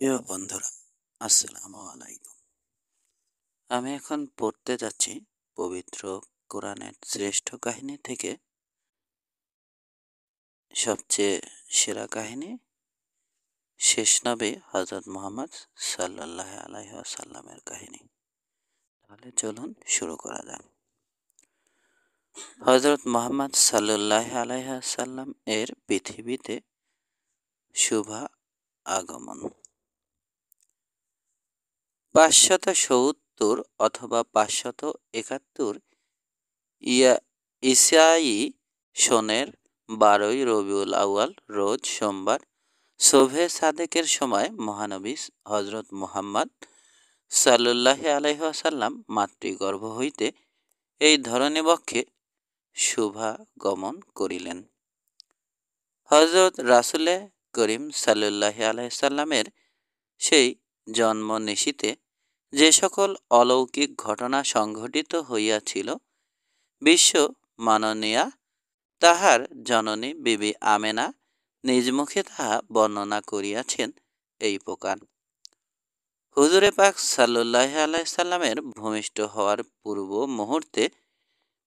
প্রিয় বন্ধুরা, আসসালামু আলাইকুম। আমি এখন পড়তে যাচ্ছি পবিত্র কোরআনের শ্রেষ্ঠ কাহিনী থেকে সবচেয়ে সেরা কাহিনী, শেষ নবী হজরত মুহাম্মদ সাল্লাল্লাহু আলাইহি ওয়াসাল্লামের কাহিনী। তাহলে চলুন শুরু করা যাক। হজরত মুহাম্মদ সাল্লাল্লাহু আলাইহি ওয়াসাল্লাম এর পৃথিবীতে শুভ আগমন। 570 অথবা 571 ঈসাই সনের 12ই রবিউল আউয়াল রোজ সোমবার শোভে সাদেকের সময় মহানবী হজরত মুহাম্মদ সাল্লাল্লাহু আলাইহি ওয়াসাল্লাম মাতৃগর্ভ হইতে এই ধরণীবক্ষে শুভাগমন করিলেন। হজরত রাসূলে করিম সাল্লাল্লাহু আলাইহি সাল্লামের সেই জন্ম নিশিতে যে সকল অলৌকিক ঘটনা সংঘটিত হইয়াছিল, বিশ্ব মাননীয়া তাহার জননী বিবি আমেনা নিজ মুখে তাহা বর্ণনা করিয়াছেন এই প্রকার। হুজুরে পাক সাল্লাল্লাহু আলাইহি সাল্লামের ভূমিষ্ঠ হওয়ার পূর্ব মুহূর্তে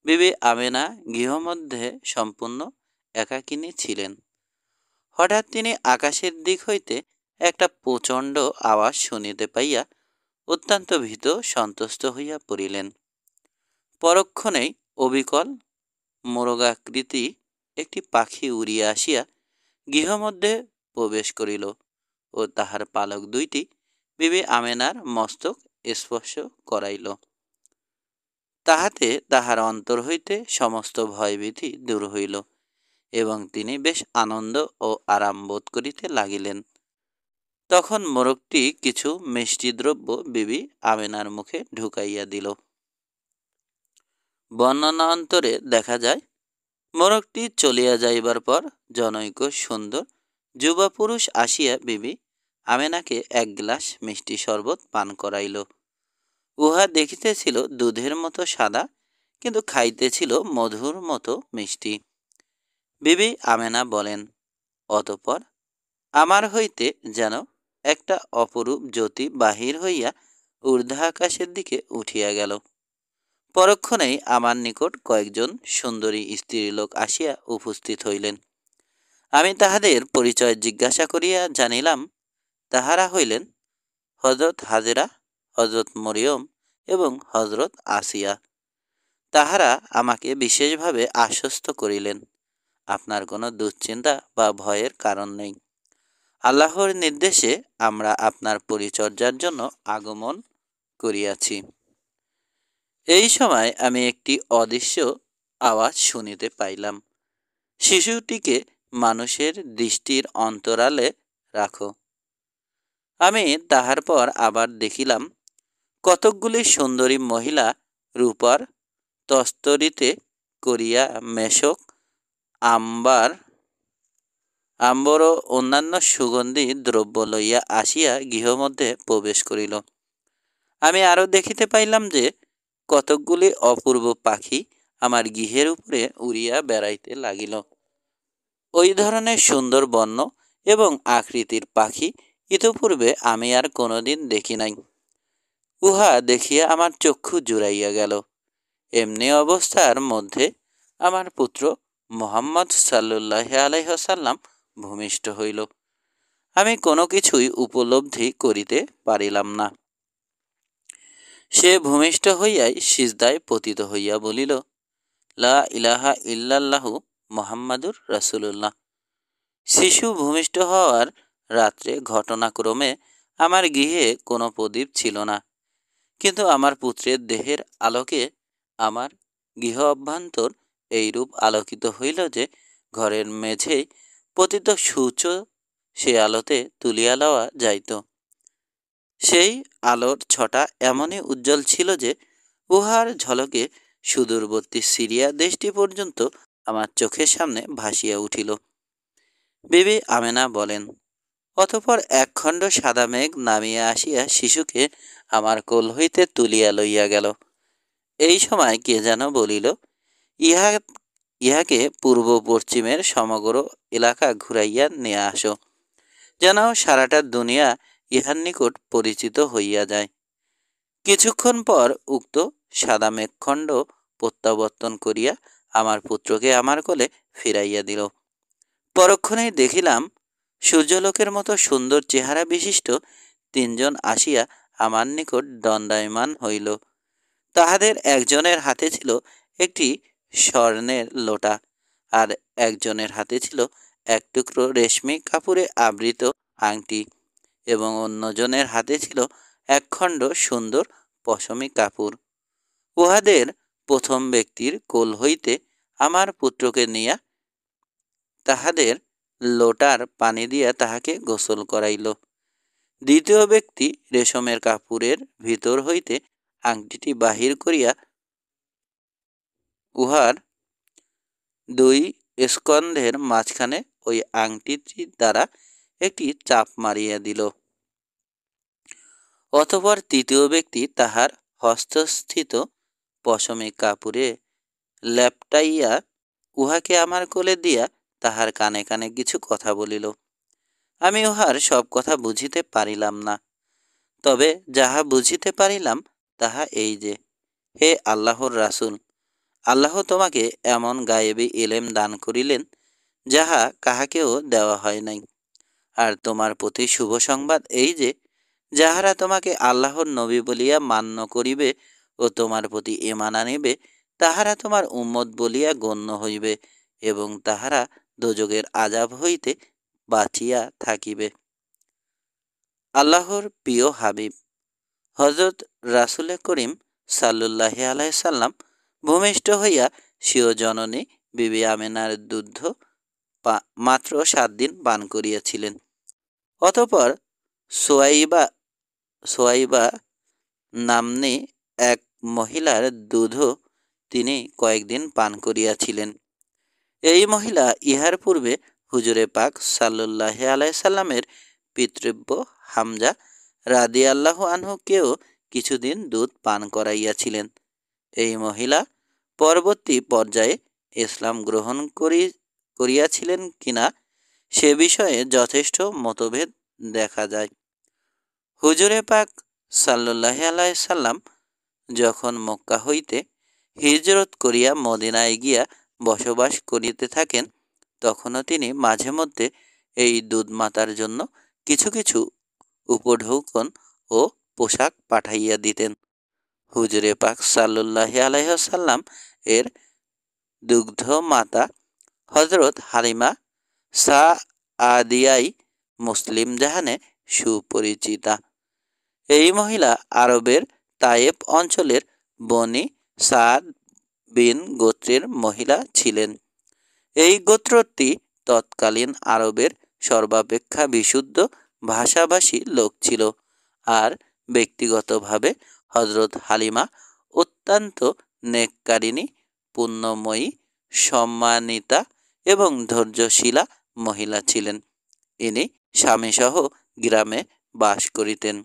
বিবি আমেনা গৃহমধ্যে সম্পূর্ণ একাকিনী ছিলেন। হঠাৎ তিনি আকাশের দিক হইতে একটা প্রচণ্ড আওয়াজ শুনিতে পাইয়া অত্যন্ত ভীত সন্ত্রস্ত হইয়া পড়িলেন। পরক্ষণেই অবিকল মোরগাকৃতি একটি পাখি উড়িয়া আসিয়া গৃহমধ্যে প্রবেশ করিল ও তাহার পালক দুইটি বিবি আমেনার মস্তক স্পর্শ করাইল। তাহাতে তাহার অন্তর হইতে সমস্ত ভয়ভীতি দূর হইল এবং তিনি বেশ আনন্দ ও আরাম বোধ করিতে লাগিলেন। তখন মোরগটি কিছু মিষ্টি দ্রব্য বিবি আমেনার মুখে ঢুকাইয়া দিল। বর্ণনা অন্তরে দেখা যায়, মোরগটি চলিয়া যাইবার পর জনৈক সুন্দর যুবা পুরুষ আসিয়া বিবি আমেনাকে এক গ্লাস মিষ্টি শরবত পান করাইল। উহা দেখিতে ছিল দুধের মতো সাদা, কিন্তু খাইতে ছিল মধুর মতো মিষ্টি। বিবি আমেনা বলেন, অতঃপর আমার হইতে যেন একটা অপরূপ জ্যোতি বাহির হইয়া ঊর্ধ্ব আকাশের দিকে উঠিয়া গেল। পরক্ষণেই আমার নিকট কয়েকজন সুন্দরী স্ত্রীলোক আসিয়া উপস্থিত হইলেন। আমি তাহাদের পরিচয় জিজ্ঞাসা করিয়া জানিলাম, তাহারা হইলেন হজরত হাজেরা, হজরত মরিয়ম এবং হজরত আসিয়া। তাহারা আমাকে বিশেষভাবে আশ্বস্ত করিলেন, আপনার কোনো দুশ্চিন্তা বা ভয়ের কারণ নেই। আল্লাহর নির্দেশে আমরা আপনার পরিচর্যার জন্য আগমন করিয়াছি। এই সময় আমি একটি অদৃশ্য আওয়াজ শুনিতে পাইলাম, শিশুটিকে মানুষের দৃষ্টির অন্তরালে রাখো। আমি তাহার পর আবার দেখিলাম কতকগুলি সুন্দরী মহিলা রূপার তস্তরিতে করিয়া মেশক, আম্বর ও অন্যান্য সুগন্ধি দ্রব্য লইয়া আসিয়া গৃহমধ্যে প্রবেশ করিল। আমি আরও দেখিতে পাইলাম যে কতকগুলি অপূর্ব পাখি আমার গৃহের উপরে উড়িয়া বেড়াইতে লাগিল। ওই ধরনের সুন্দর বর্ণ এবং আকৃতির পাখি ইতপূর্বে আমি আর কোনোদিন দেখি নাই। উহা দেখিয়া আমার চক্ষু জুড়াইয়া গেল। এমনি অবস্থার মধ্যে আমার পুত্র মুহাম্মদ সাল্লাল্লাহু আলাইহি ওয়াসাল্লাম ভূমিষ্ঠ হইল। আমি কোনো কিছুই উপলব্ধি করিতে পারিলাম না। সে ভূমিষ্ঠ হইয়াই সিজদায় পতিত হইয়া বলিল, লা ইলাহা ইল্লাল্লাহু মুহাম্মাদুর রাসূলুল্লাহ। শিশু ভূমিষ্ঠ হওয়ার রাত্রে ঘটনাক্রমে আমার গৃহে কোনো প্রদীপ ছিল না, কিন্তু আমার পুত্রের দেহের আলোকে আমার গৃহ অভ্যন্তর এইরূপ আলোকিত হইল যে ঘরের মেঝেই পতিত সূর্য সে আলোতে তুলিয়া লওয়া যাইত। সেই আলোর ছটা এমনই উজ্জ্বল ছিল যে উহার ঝলকে সুদূরবর্তী সিরিয়া দেশটি পর্যন্ত আমার চোখের সামনে ভাসিয়া উঠিল। বিবি আমেনা বলেন, অতঃপর একখণ্ড সাদা মেঘ নামিয়া আসিয়া শিশুকে আমার কোল হইতে তুলিয়া লইয়া গেল। এই সময় কে যেন বলিল, ইহাকে পূর্ব পশ্চিমের সমগ্র এলাকা ঘুরাইয়া নিয়ে আসো, যেন সারাটা দুনিয়া ইহার নিকট পরিচিত হইয়া যায়। কিছুক্ষণ পর উক্ত সাদা মেঘখণ্ড প্রত্যাবর্তন করিয়া আমার পুত্রকে আমার কোলে ফিরাইয়া দিল। পরক্ষণেই দেখিলাম সূর্যলোকের মতো সুন্দর চেহারা বিশিষ্ট তিনজন আসিয়া আমার নিকট দণ্ডায়মান হইল। তাহাদের একজনের হাতে ছিল একটি স্বর্ণের লোটা, আর একজনের হাতে ছিল এক টুকরো রেশমি কাপড়ে আবৃত আংটি, এবং অন্যজনের হাতে ছিল একখণ্ড সুন্দর পশমি কাপড়। উহাদের প্রথম ব্যক্তির কোল হইতে আমার পুত্রকে নিয়া তাহাদের লোটার পানি দিয়া তাহাকে গোসল করাইল। দ্বিতীয় ব্যক্তি রেশমের কাপড়ের ভিতর হইতে আংটিটি বাহির করিয়া উহার দুই স্কন্ধের মাঝখানে ওই আংটিটি দ্বারা একটি চাপ মারিয়া দিল। অতঃপর তৃতীয় ব্যক্তি তাহার হস্তস্থিত পশমে কাপড়ে লেপটাইয়া উহাকে আমার কোলে দিয়া তাহার কানে কানে কিছু কথা বলিল। আমি উহার সব কথা বুঝিতে পারিলাম না, তবে যাহা বুঝিতে পারিলাম তাহা এই যে, হে আল্লাহর রাসূল, আল্লাহ তোমাকে এমন গায়েবী ইলেম দান করিলেন যাহা কাহাকেও দেওয়া হয় নাই। আর তোমার প্রতি শুভ সংবাদ এই যে, যাহারা তোমাকে আল্লাহর নবী বলিয়া মান্য করিবে ও তোমার প্রতি ঈমান আনিবে, তাহারা তোমার উম্মত বলিয়া গণ্য হইবে এবং তাহারা দোজখের আযাব হইতে বাঁচিয়া থাকিবে। আল্লাহর প্রিয় হাবিব হযরত রাসূলে করিম সাল্লাল্লাহু আলাইহি সাল্লাম ভূমিষ্ঠ হইয়া স্বীয় জননী বিবি আমিনার দুগ্ধ মাত্র 7 দিন পান করিয়াছিলেন। অতঃপর সোয়াইবা নাম্নী এক মহিলার দুধও তিনি কয়েকদিন পান করিয়াছিলেন। এই মহিলা ইহার পূর্বে হুজুরে পাক সাল্লাল্লাহু আলাইহি সাল্লামের পিতৃব্য হামজা রাদিয়াল্লাহু আনহুকেও কিছুদিন দুধ পান করাইয়াছিলেন। এই মহিলা পরবর্তী পর্যায়ে ইসলাম গ্রহণ করিয়াছিলেন কিনা সে বিষয়ে যথেষ্ট মতভেদ দেখা যায়। হুজুরে পাক সাল্লাল্লাহু আলাইহি সাল্লাম যখন মক্কা হইতে হিজরত করিয়া মদিনায় গিয়া বসবাস করিতে থাকেন, তখনও তিনি মাঝে মধ্যে এই দুধ মাতার জন্য কিছু কিছু উপঢৌকন ও পোশাক পাঠাইয়া দিতেন। হুজুরে পাক সাল্লাল্লাহু আলাইহি সাল্লাম এর দুগ্ধ মাতা হযরত হালিমা সাআদিয়াই মুসলিম জাহানে সুপরিচিতা। এই মহিলা আরবের তায়েব অঞ্চলের বনি সাদ বিন গোত্রের মহিলা ছিলেন। এই গোত্রটি তৎকালীন আরবের সর্বাপেক্ষা বিশুদ্ধ ভাষাভাষী লোক ছিল, আর ব্যক্তিগতভাবে হযরত হালিমা অত্যন্ত নেককারিণী, পুণ্যময়ী, সম্মানিতা এবং ধৈর্যশীলা মহিলা ছিলেন। ইনি স্বামীসহ গ্রামে বাস করিতেন।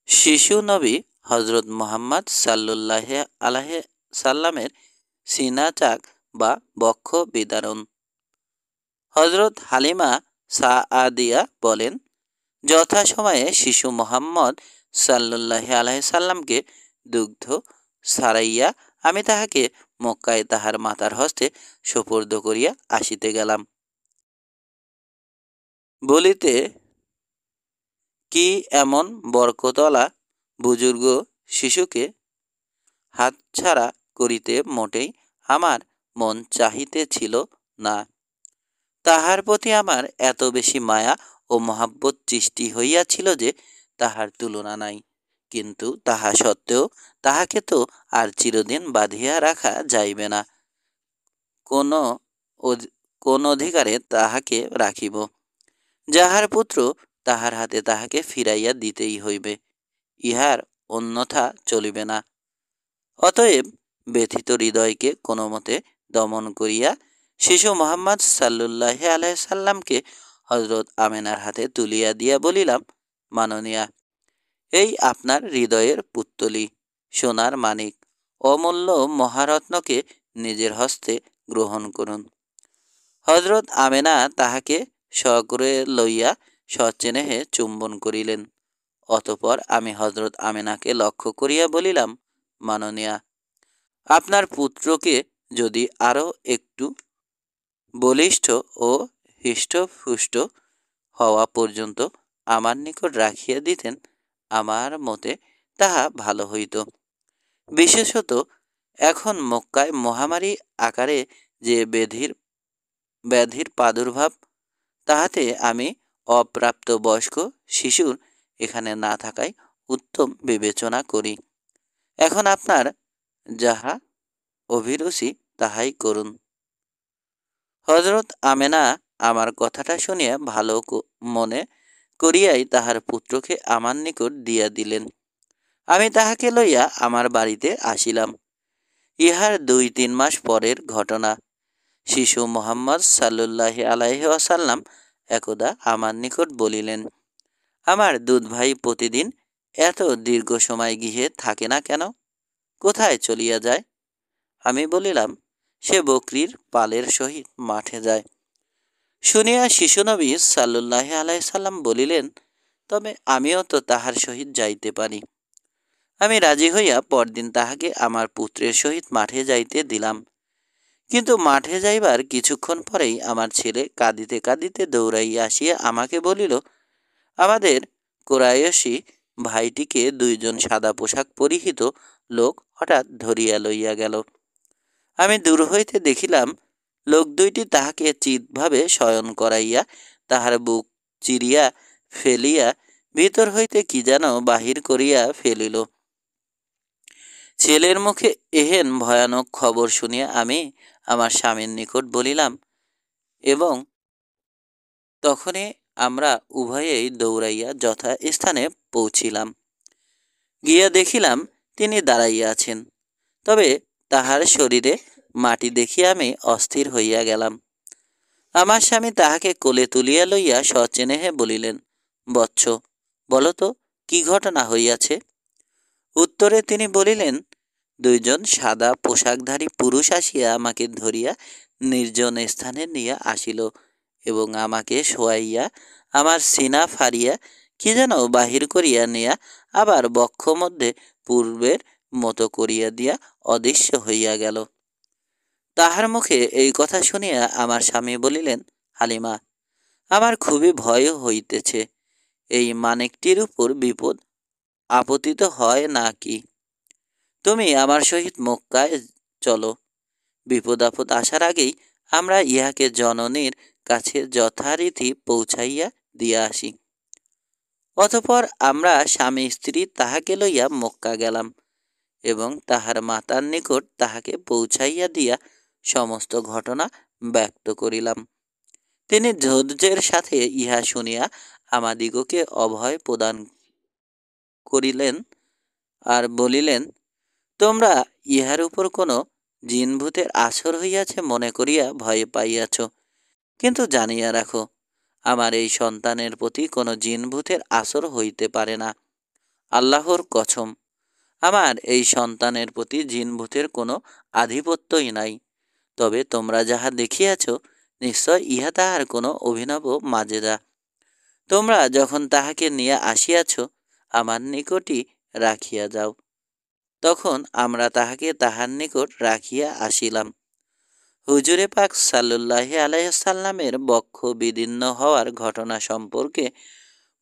শিশু নবী হযরত মুহাম্মদ সাল্লাল্লাহু আলাইহি সাল্লামের সিনা চাক বা বক্ষ বিদারণ। হযরত হালিমা সাআদিয়া বলেন, যথাসময়ে শিশু মুহাম্মদ সাল্লাল্লাহু আলাইহি সাল্লামকে দুগ্ধ ছাড়াইয়া আমি তাহাকে মক্কায় তাহার মাতার হস্তে সোপর্দ করিয়া আসিতে গেলাম। বলিতে কি এমন বরকতওয়ালা বুজুর্গ শিশুকে হাতছাড়া করিতে মোটেই আমার মন চাহিতেছিল না। তাহার প্রতি আমার এত বেশি মায়া ও মহাব্বত সৃষ্টি হইয়াছিল যে তাহার তুলনা নাই। কিন্তু তাহা সত্ত্বেও তাহাকে তো আর চিরদিন বাঁধিয়া রাখা যাইবে না। কোন অধিকারে তাহাকে রাখিব? যাহার পুত্র তাহার হাতে তাহাকে ফিরাইয়া দিতেই হইবে, ইহার অন্যথা চলিবে না। অতএব ব্যথিত হৃদয়কে কোনোমতে দমন করিয়া শিশু মুহাম্মদ সাল্লাল্লাহু আলাইহি সাল্লামকে হযরত আমিনার হাতে তুলিয়া দিয়া বলিলাম, মাননীয়া, এই আপনার হৃদয়ের পুত্তলি, সোনার মানিক, অমূল্য মহারত্নকে নিজের হস্তে গ্রহণ করুন। হযরত আমিনা তাহাকে স্বগৃহে লইয়া সচেনেহে চুম্বন করিলেন। অতঃপর আমি হজরত আমেনাকে লক্ষ্য করিয়া বলিলাম, মাননীয়া, আপনার পুত্রকে যদি আরও একটু বলিষ্ঠ ও হৃষ্টপুষ্ট হওয়া পর্যন্ত আমার নিকট রাখিয়া দিতেন, আমার মতে তাহা ভালো হইত। বিশেষত এখন মক্কায় মহামারী আকারে যে ব্যাধির প্রাদুর্ভাব, তাহাতে আমি অপ্রাপ্তবয়স্ক শিশুর এখানে না থাকাই উত্তম বিবেচনা করি। এখন আপনার যাহা অভিরুচি তাহাই করুন। হজরত আমেনা আমার কথাটা শুনিয়া ভালো মনে করিয়াই তাহার পুত্রকে আমার নিকট দিয়া দিলেন। আমি তাহাকে লইয়া আমার বাড়িতে আসিলাম। ইহার 2-3 মাস পরের ঘটনা। শিশু মোহাম্মদ সাল্লুল্লাহি আলাইহি ওয়াসাল্লাম একদা আমার নিকট বলিলেন, আমার দুধ ভাই প্রতিদিন এত দীর্ঘ সময় গৃহে থাকে না কেন? কোথায় চলিয়া যায়? আমি বলিলাম, সে বকরির পালের সহিত মাঠে যায়। শুনিয়া শিশুনবী সাল্লুল্লাহি আলাইহি সাল্লাম বলিলেন, তবে আমিও তো তাহার সহিত যাইতে পারি। আমি রাজি হইয়া পরদিন তাহাকে আমার পুত্রের সহিত মাঠে যাইতে দিলাম। কিন্তু মাঠে যাইবার কিছুক্ষণ পরেই আমার ছেলে কাঁদিতে কাঁদিতে দৌড়াইয়া আসিয়া আমাকে বলিল, আমাদের কোরাইশী ভাইটিকে 2 জন সাদা পোশাক পরিহিত লোক হঠাৎ ধরিয়া লইয়া গেল। আমি দূর হইতে দেখিলাম, লোক দুইটি তাহাকে চিৎভাবে শয়ন করাইয়া তাহার বুক চিরিয়া ফেলিয়া ভিতর হইতে কি যেন বাহির করিয়া ফেলিল। ছেলের মুখে এহেন ভয়ানক খবর শুনিয়া আমি আমার স্বামীর নিকট বলিলাম, এবং তখনই আমরা উভয়েই দৌড়াইয়া যথাস্থানে পৌঁছিলাম। গিয়া দেখিলাম তিনি দাঁড়াইয়া আছেন, তবে তাহার শরীরে মাটি দেখিয়া আমি অস্থির হইয়া গেলাম। আমার স্বামী তাহাকে কোলে তুলিয়া লইয়া সচেনেহে বলিলেন, বৎস, বলো তো কি ঘটনা হইয়াছে? উত্তরে তিনি বলিলেন, 2 জন সাদা পোশাকধারী পুরুষ আসিয়া আমাকে ধরিয়া নির্জন স্থানে নিয়ে আসিল এবং আমাকে শোয়াইয়া আমার সিনা ফাড়িয়া কি যেন বাহির করিয়া নিয়া আবার বক্ষ মধ্যে পূর্বের মতো করিয়া দিয়া অদৃশ্য হইয়া গেল। তাহার মুখে এই কথা শুনিয়া আমার স্বামী বলিলেন, হালিমা, আমার খুবই ভয় হইতেছে। এই মানিকটির উপর বিপদ আপতিত হয় না কি? তুমি আমার সহিত মক্কায় চলো। বিপদ আপদ আসার আগেই আমরা ইহাকে জননীর কাছে যথারীতি পৌঁছাইয়া দিয়া আসি। অতঃপর আমরা স্বামী স্ত্রী তাহাকে লইয়া মক্কা গেলাম এবং তাহার মাতার নিকট তাহাকে পৌঁছাইয়া দিয়া সমস্ত ঘটনা ব্যক্ত করিলাম। তিনি ধৈর্যের সাথে ইহা শুনিয়া আমাদিগকে অভয় প্রদান করিলেন আর বলিলেন, তোমরা ইহার উপর কোনো জিনভূতের আসর হইয়াছে মনে করিয়া ভয় পাইয়াছ, কিন্তু জানিয়া রাখো, আমার এই সন্তানের প্রতি কোনো জিনভূতের আসর হইতে পারে না। আল্লাহর কসম, আমার এই সন্তানের প্রতি জিনভূতের কোনো আধিপত্যই নাই। তবে তোমরা যাহা দেখিয়াছ, নিশ্চয় ইহা তাহার কোনো অভিনব মাজেদা। তোমরা যখন তাহাকে নিয়ে আসিয়াছ, আমার নিকটই রাখিয়া যাও। তখন আমরা তাহাকে তাহার নিকট রাখিয়া আসিলাম। হুজুরে পাক সাল্লুল্লাহি আলাইহি সাল্লামের বক্ষ বিদীর্ণ হওয়ার ঘটনা সম্পর্কে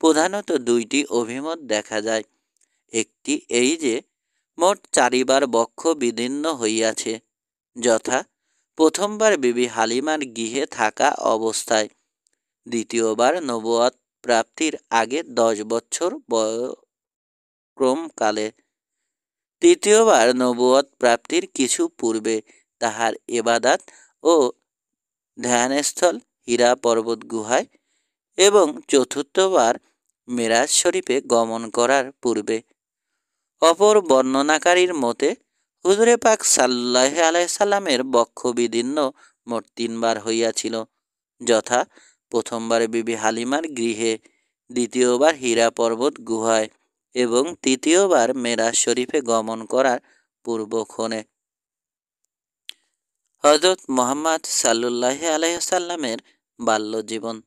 প্রধানত 2টি অভিমত দেখা যায়। একটি এই যে, মোট 4 বার বক্ষ বিদীর্ণ হইয়াছে, যথা প্রথমবার বিবি হালিমার গৃহে থাকা অবস্থায়, দ্বিতীয়বার নবুয়ত প্রাপ্তির আগে 10 বছর বয়ঃক্রমকালে, তৃতীয়বার নবুয়ত প্রাপ্তির কিছু পূর্বে তাহার ইবাদত ও ধ্যানস্থল হীরা পর্বত গুহায়, এবং চতুর্থবার মেরাজ শরীফে গমন করার পূর্বে। অপর বর্ণনাকারীর মতে হুজুরে পাক সাল্লাল্লাহু আলাইহি সাল্লামের বক্ষ বিদীর্ণ মোট 3 বার হইয়াছিল, যথা প্রথমবার বিবি হালিমার গৃহে, দ্বিতীয়বার হীরা পর্বত গুহায় এবং তৃতীয়বার মেরাজ শরীফে গমন করার পূর্বক্ষণে। হযরত মুহাম্মদ সাল্লাল্লাহু আলাইহি সাল্লামের বাল্যজীবন।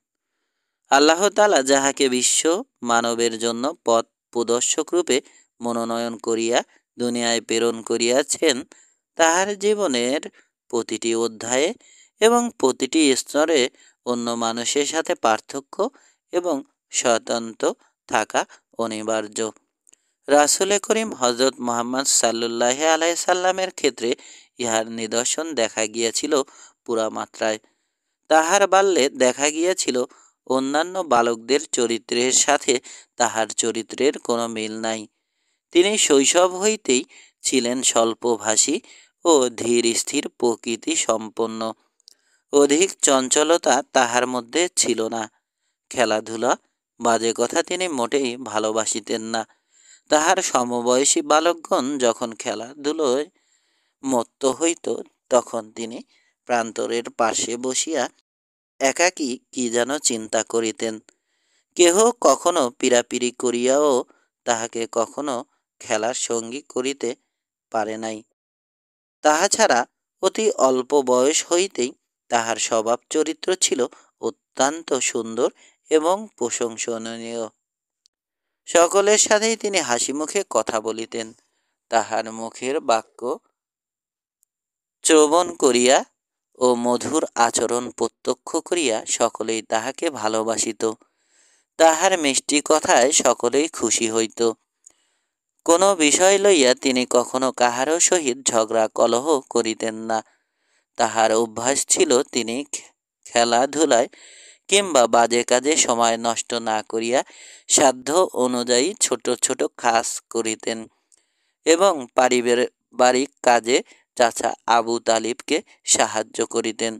আল্লাহ তাআলা যাহাকে বিশ্ব মানবের জন্য পথ প্রদর্শক রূপে মনোনয়ন করিয়া দুনিয়ায় প্রেরণ করিয়াছেন, তাহার জীবনের প্রতিটি অধ্যায়ে এবং প্রতিটি স্তরে অন্য মানুষের সাথে পার্থক্য এবং স্বতন্ত্র থাকা অনিবার্য। রাসূলে করিম হজরত মুহাম্মদ সাল্লুল্লাহ আলাইসাল্লামের ক্ষেত্রে ইহার নিদর্শন দেখা গিয়াছিল পুরা মাত্রায়। তাহার বাল্যে দেখা গিয়াছিল অন্যান্য বালকদের চরিত্রের সাথে তাহার চরিত্রের কোনো মিল নাই। তিনি শৈশব হইতেই ছিলেন স্বল্পভাষী ও ধীর স্থির প্রকৃতি সম্পন্ন। অধিক চঞ্চলতা তাহার মধ্যে ছিল না। খেলাধুলা বাজে কথা তিনি মোটেই ভালোবাসিতেন না। তাহার সমবয়সী বালকগণ যখন খেলাধুলোয় মত্ত হইত, তখন তিনি প্রান্তরের পাশে বসিয়া একাকী কি যেন চিন্তা করিতেন। কেহ কখনো পীড়াপিড়ি করিয়াও তাহাকে কখনো খেলার সঙ্গী করিতে পারে নাই। তাহা ছাড়া অতি অল্প বয়স হইতেই তাহার স্বভাব চরিত্র ছিল অত্যন্ত সুন্দর এবং প্রশংসনীয়। সকলের সাথেই তিনি হাসিমুখে কথা বলিতেন। তাহার মুখের বাক্য শ্রবণ করিয়া ও মধুর আচরণ প্রত্যক্ষ করিয়া সকলেই তাহাকে ভালোবাসিত। তাহার মিষ্টি কথায় সকলেই খুশি হইত। কোনো বিষয় লইয়া তিনি কখনো কাহারও সহিত ঝগড়া কলহ করিতেন না। তাহার অভ্যাস ছিল তিনি খেলাধুলায় কিংবা বাজে কাজে সময় নষ্ট না করিয়া সাধ্য অনুযায়ী ছোট ছোট কাজ করিতেন এবং পারিবারিক কাজে চাচা আবু তালিবকে সাহায্য করিতেন।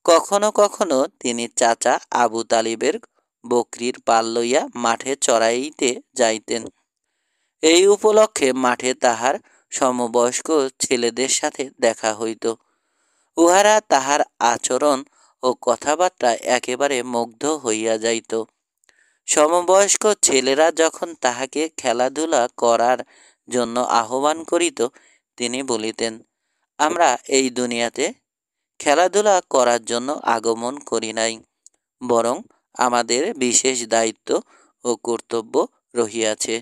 কখনো কখনো তিনি চাচা আবু তালিবের বকরির পাল লইয়া মাঠে চড়াইতে যাইতেন। এই উপলক্ষে মাঠে তাহার সমবয়স্ক ছেলেদের সাথে দেখা হইত। উহারা তাহার আচরণ ও কথাবার্তা একেবারে মুগ্ধ হইয়া যাইত। সমবয়স্ক ছেলেরা যখন তাহাকে খেলাধুলা করার জন্য আহ্বান করিত, তিনি বলিতেন, আমরা এই দুনিয়াতে খেলাধুলা করার জন্য আগমন করি নাই, বরং আমাদের বিশেষ দায়িত্ব ও কর্তব্য রহিয়াছে।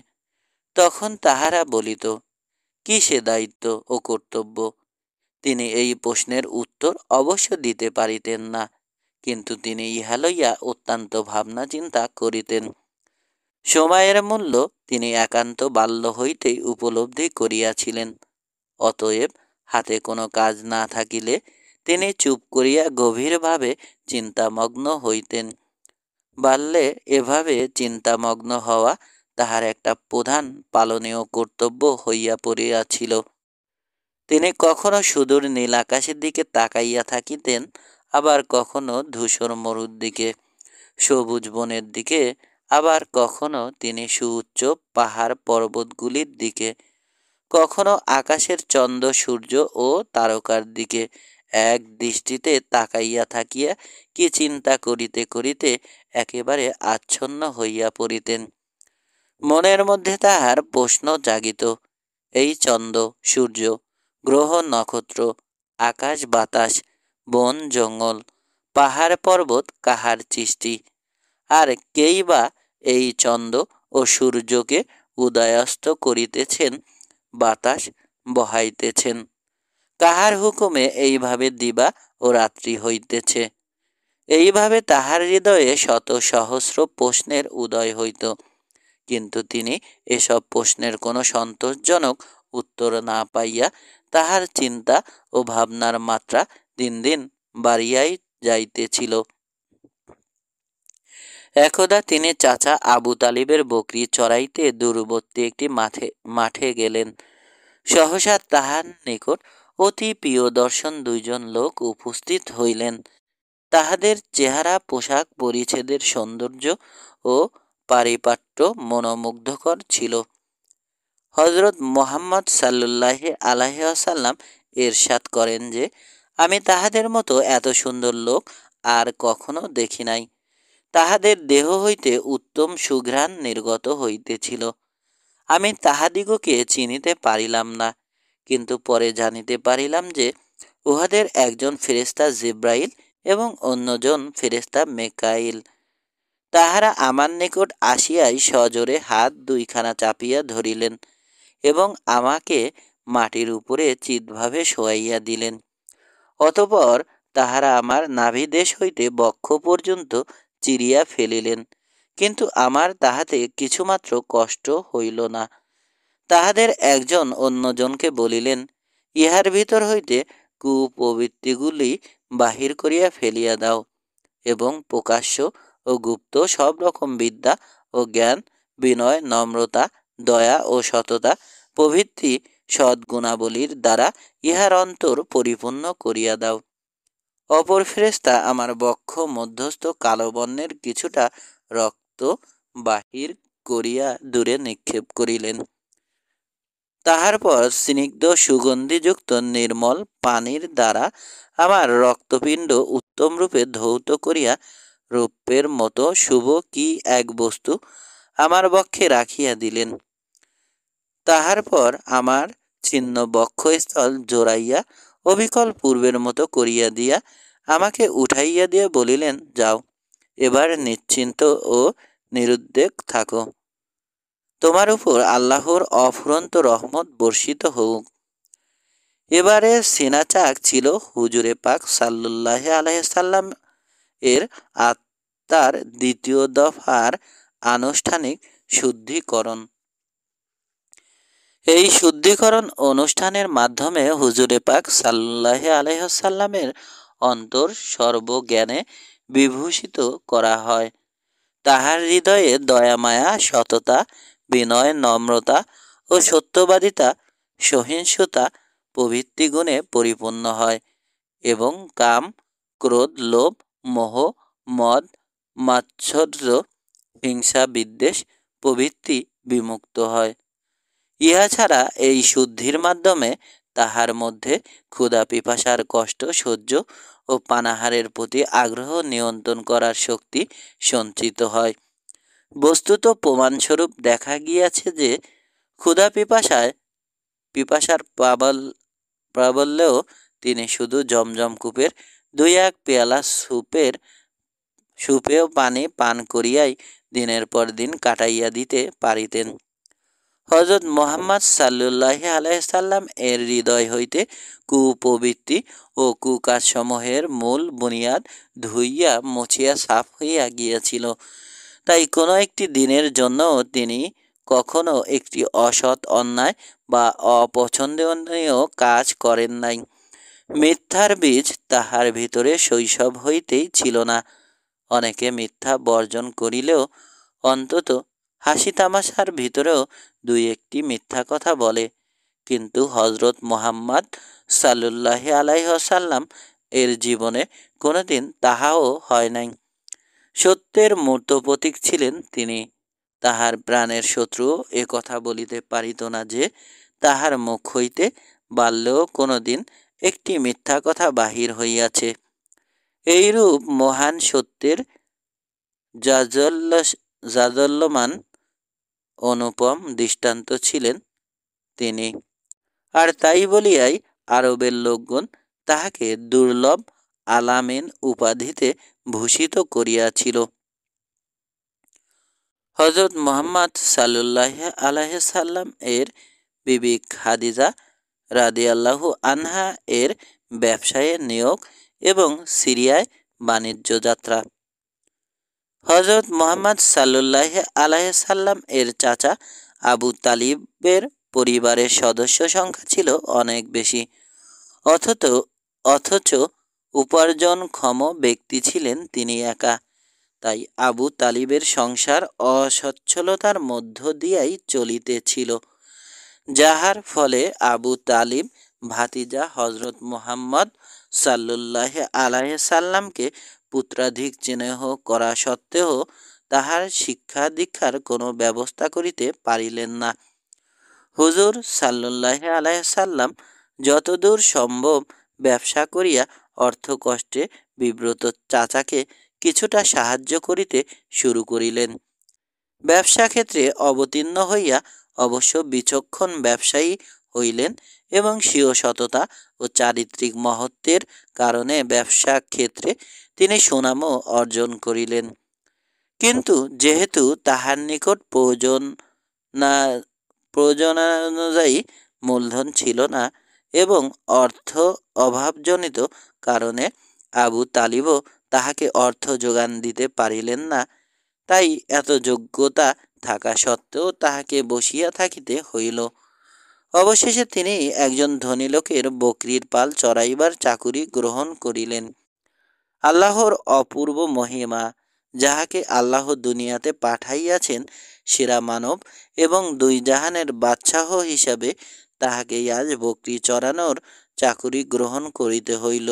তখন তাহারা বলিত, কি সে দায়িত্ব ও কর্তব্য? তিনি এই প্রশ্নের উত্তর অবশ্য দিতে পারিতেন না, কিন্তু তিনি ইহা লইয়া অত্যন্ত ভাবনা চিন্তা করিতেন। সময়ের মূল্য তিনি একান্ত বাল্য হইতেই উপলব্ধি করিয়াছিলেন। অতএব হাতে কোনো কাজ না থাকিলে তিনি চুপ করিয়া গভীরভাবে চিন্তামগ্ন হইতেন। বাল্যে এভাবে চিন্তামগ্ন হওয়া তাহার একটা প্রধান পালনীয় কর্তব্য হইয়া পড়িয়াছিল। তিনি কখনো সুদূর নীল আকাশের দিকে তাকাইয়া থাকিতেন, আবার কখনো ধূসর মরুর দিকে, সবুজ বনের দিকে, আবার কখনো তিনি সুউচ্চ পাহাড় পর্বতগুলির দিকে, কখনো আকাশের চন্দ্র সূর্য ও তারকার দিকে এক দৃষ্টিতে তাকাইয়া থাকিয়া কি চিন্তা করিতে করিতে একেবারে আচ্ছন্ন হইয়া পড়িতেন। মনের মধ্যে তাহার প্রশ্ন জাগিত, এই চন্দ্র সূর্য, গ্রহ নক্ষত্র, আকাশ বাতাস, বন জঙ্গল, পাহাড় পর্বত কাহার সৃষ্টি? আর কেই বা এই চন্দ্র ও সূর্যকে উদয়াস্ত করিতেছেন, বাতাস বহাইতেছেন? কাহার হুকুমে এইভাবে দিবা ও রাত্রি হইতেছে? এইভাবে তাহার হৃদয়ে শত সহস্র প্রশ্নের উদয় হইত, কিন্তু তিনি এসব প্রশ্নের কোনো সন্তোষজনক উত্তর না পাইয়া তাহার চিন্তা ও ভাবনার মাত্রা দিন দিন বাড়িয়াই যাইতেছিল। একদা তিনি চাচা আবু তালিবের বকরি চড়াইতে দূরবর্তী একটি মাঠে গেলেন। সহসা তাহার নিকট অতি প্রিয় দর্শন দুইজন লোক উপস্থিত হইলেন। তাহাদের চেহারা, পোশাক পরিচ্ছদের সৌন্দর্য ও পারিপাট্য মনোমুগ্ধকর ছিল। হজরত মুহাম্মদ সাল্লুল্লাহ আলাইহি ওয়াসাল্লাম ইরশাদ করেন যে, আমি তাহাদের মতো এত সুন্দর লোক আর কখনো দেখি নাই। তাহাদের দেহ হইতে উত্তম সুঘ্রাণ নির্গত হইতেছিল। আমি তাহাদিগকে চিনিতে পারিলাম না, কিন্তু পরে জানিতে পারিলাম যে উহাদের একজন ফেরেশতা জিব্রাইল এবং অন্যজন ফেরেশতা মেকাইল। তাহারা আমার নিকট আসিয়াই সজোরে হাত দুইখানা চাপিয়া ধরিলেন এবং আমাকে মাটির উপরে চিৎভাবে শোয়াইয়া দিলেন। অতঃপর তাহারা আমার নাভিদেশ হইতে বক্ষ পর্যন্ত চিরিয়া ফেলিলেন, কিন্তু আমার তাহাতে কিছুমাত্র কষ্ট হইল না। তাহাদের একজন অন্যজনকে বলিলেন, ইহার ভিতর হইতে কুপ্রবৃত্তিগুলি বাহির করিয়া ফেলিয়া দাও এবং প্রকাশ্য ও গুপ্ত সব রকম বিদ্যা ও জ্ঞান, বিনয়, নম্রতা, দয়া ও সততা প্রভৃতি সদ্গুণাবলীর দ্বারা ইহার অন্তর পরিপূর্ণ করিয়া দাও। অপর ফেরেশতা আমার বক্ষ মধ্যস্থ কালো বর্ণের কিছুটা রক্ত বাহির করিয়া দূরে নিক্ষেপ করিলেন। তাহার পর স্নিগ্ধ সুগন্ধিযুক্ত নির্মল পানির দ্বারা আমার রক্তপিণ্ড উত্তমরূপে ধৌত করিয়া রৌপ্যের মতো শুভ কি এক বস্তু আমার বক্ষে রাখিয়া দিলেন। তাহার পর আমার ছিন্ন বক্ষস্থল জোড়াইয়া অবিকল পূর্বের মতো করিয়া দিয়া আমাকে উঠাইয়া দিয়া বলিলেন, যাও, এবার নিশ্চিন্ত ও নিরুদ্বেগ থাকো। তোমার উপর আল্লাহর অফুরন্ত রহমত বর্ষিত হোক। এবারে সিনাচাক ছিল হুজুরে পাক সাল্লুল্লাহ আলাইসাল্লাম এর আত্মার দ্বিতীয় দফার আনুষ্ঠানিক শুদ্ধিকরণ। এই শুদ্ধিকরণ অনুষ্ঠানের মাধ্যমে হুজুরে পাক সাল্লুল্লাহ আলাইসাল্লামের অন্তর সর্বজ্ঞানে বিভূষিত করা হয়। তাহার হৃদয়ে দয়ামায়া, সততা, বিনয়, নম্রতা ও সত্যবাদিতা, সহিষ্ণুতা প্রভৃতি গুণে পরিপূর্ণ হয় এবং কাম, ক্রোধ, লোভ, মোহ, মদ, মাৎসর্য, হিংসা, বিদ্বেষ প্রভৃতি বিমুক্ত হয়। ইহা ছাড়া এই শুদ্ধির মাধ্যমে তাহার মধ্যে ক্ষুধা পিপাসার কষ্ট সহ্য ও পানাহারের প্রতি আগ্রহ নিয়ন্ত্রণ করার শক্তি সঞ্চিত হয়। বস্তুত প্রমাণস্বরূপ দেখা গিয়াছে যে ক্ষুধা পিপাসার প্রাবল্যেও তিনি শুধু জমজম কূপের 2-1 পেয়ালা সুপেয় পানি পান করিয়াই দিনের পর দিন কাটাইয়া দিতে পারিতেন। হযরত মুহাম্মদ সাল্লুল্লাহ আলাইসাল্লাম এর হৃদয় হইতে কুপ্রবৃত্তি ও কুকাজসমূহের মূল বুনিয়াদ ধুইয়া মুছিয়া সাফ হইয়া গিয়াছিল। তাই কোনো একটি দিনের জন্য তিনি কখনো একটি অসৎ, অন্যায় বা অপছন্দনীয় কাজ করেন নাই। মিথ্যার বীজ তাহার ভিতরে শৈশব হইতেই ছিল না। অনেকে মিথ্যা বর্জন করিলেও অন্তত হাসি তামাশার ভিতরেও 2-1টি মিথ্যা কথা বলে, কিন্তু হযরত মুহাম্মদ সাল্লুল্লাহ আলাইসাল্লাম এর জীবনে কোনোদিন তাহাও হয় নাই। সত্যের মূর্ত প্রতীক ছিলেন তিনি। তাহার প্রাণের শত্রু এ কথা বলিতে পারিত না যে তাহার মুখ হইতে বাল্যেও কোনোদিন একটি মিথ্যা কথা বাহির হইয়াছে। এইরূপ মহান সত্যের জাজ্বল্যমান অনুপম দৃষ্টান্ত ছিলেন তিনি। আর তাই বলিয়াই আরবের লোকগণ তাহাকে দুর্লভ আলামিন উপাধিতে ভূষিত করিয়াছিল। হযরত মুহাম্মদ সাল্লুল্লাহ আলাইসাল্লাম এর বিবি খাদিজা রাদিয়াল্লাহু আনহা এর ব্যবসায়ে নিয়োগ এবং সিরিয়ায় বাণিজ্য যাত্রা। হযরত মুহাম্মদ সাল্লুল্লাহ আলাইসাল্লাম এর চাচা আবু তালিবের পরিবারের সদস্য সংখ্যা ছিল অনেক বেশি, অথচ উপার্জনক্ষম ব্যক্তি ছিলেন তিনি একা। তাই আবু তালিবের সংসার অসচ্ছলতার মধ্য দিয়াই চলিতেছিল, যাহার ফলে আবু তালিব ভাতিজা হযরত মুহাম্মদ সাল্লুল্লাহ আলাইসাল্লামকে পুত্রাধিক স্নেহ করা সত্ত্বেও তাহার শিক্ষা দীক্ষার কোনো ব্যবস্থা করিতে পারিলেন না। হুজুর সাল্লুল্লাহ আলাইসাল্লাম যতদূর সম্ভব ব্যবসা করিয়া অর্থকষ্টে বিব্রত চাচাকে কিছুটা সাহায্য করিতে শুরু করিলেন। ব্যবসা ক্ষেত্রে অবতীর্ণ হইয়া অবশ্য বিচক্ষণ ব্যবসায়ী হইলেন এবং স্বীয় সততা ও চারিত্রিক মহত্বের কারণে ব্যবসা ক্ষেত্রে তিনি সুনামও অর্জন করিলেন। কিন্তু যেহেতু তাহার নিকট প্রয়োজনানুযায়ী মূলধন ছিল না এবং অর্থ অভাবজনিত কারণে আবু তালিবও তাহাকে অর্থ যোগান দিতে পারিলেন না, তাই এত যোগ্যতা থাকা সত্ত্বেও তাহাকে বসিয়া থাকিতে হইল। অবশেষে তিনি একজন ধনী লোকের বকরির পাল চড়াইবার চাকুরি গ্রহণ করিলেন। আল্লাহর অপূর্ব মহিমা, যাহাকে আল্লাহ দুনিয়াতে পাঠাইয়াছেন সেরা মানব এবং দুই জাহানের বাদশাহ হিসাবে, তাহাকে আজ বকরি চড়ানোর চাকুরি গ্রহণ করিতে হইল।